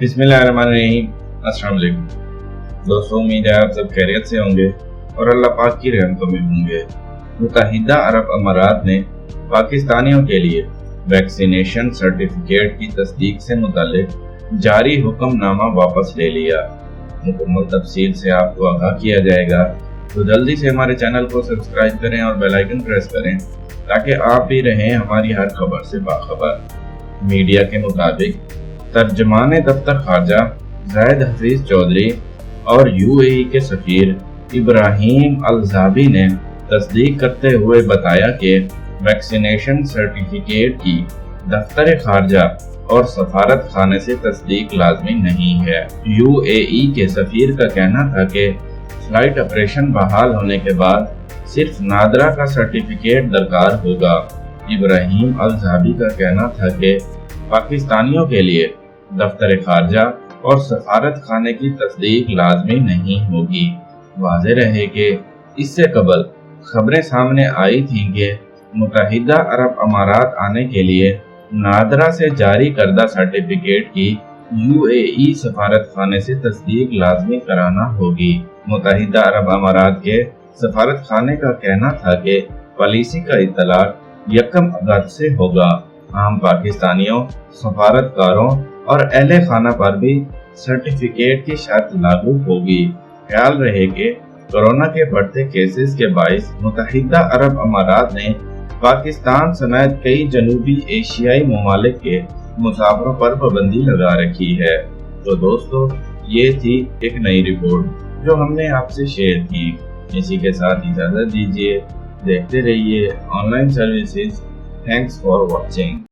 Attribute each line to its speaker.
Speaker 1: बिस्मिल्लाहिर्रहमानिर्रहीम। अस्सलाम वालेकुम दोस्तों, उम्मीद है आप सब खैरियत से होंगे और अल्लाह पाक की रहमतों में होंगे। मुत्तहिदा अरब अमारात ने पाकिस्तानियों के लिए वैक्सीनेशन सर्टिफिकेट की तस्दीक से मुताल्लिक जारी हुक्मनामा वापस ले लिया। मुकम्मल तफसील से आपको आगाह किया जाएगा, तो जल्दी से हमारे चैनल को सब्सक्राइब करें और बेल आइकन प्रेस करें ताकि आप भी रहें हमारी हर खबर से बाखबर। मीडिया के मुताबिक तर्जमान दफ्तर खारजा जाहिद हफीज चौधरी और यूएई के सफीर इब्राहिम अल-ज़ाबी ने तस्दीक करते हुए बताया कि वैक्सीनेशन सर्टिफिकेट की दफ्तर खारजा और सफारत खाने से तस्दीक लाजमी नहीं है। यूएई के सफीर का कहना था कि फ्लाइट ऑपरेशन बहाल होने के बाद सिर्फ नादरा का सर्टिफिकेट दरकार होगा। इब्राहिम अल-ज़ाबी का कहना था कि पाकिस्तानियों के लिए दफ्तर खारजा और सफारत खाने की तस्दीक लाजमी नहीं होगी। वाज़ेह रहे कि इससे कबल खबरें सामने आई थीं कि मुत्तहिदा अरब अमारात आने के लिए नादरा से जारी करदा सर्टिफिकेट की यूएई सफारत खाने से तस्दीक लाजमी कराना होगी। मुत्तहिदा अरब अमारात के सफारत खाने का कहना था कि पॉलिसी का इतलाक 1 अगस्त से होगा। आम पाकिस्तानियों, सफारतकारों और अहले खाना पर भी सर्टिफिकेट की शर्त लागू होगी। ख्याल रहे कि कोरोना के बढ़ते केसेस के बाइस मुत्तहिदा अरब अमारात ने पाकिस्तान समेत कई जनूबी एशियाई ममालिक के मुसाफिरों पर पाबंदी लगा रखी है। तो दोस्तों, ये थी एक नई रिपोर्ट जो हमने आपसे शेयर की। इसी के साथ इजाजत दीजिए। देखते रहिए online services. Thanks for watching.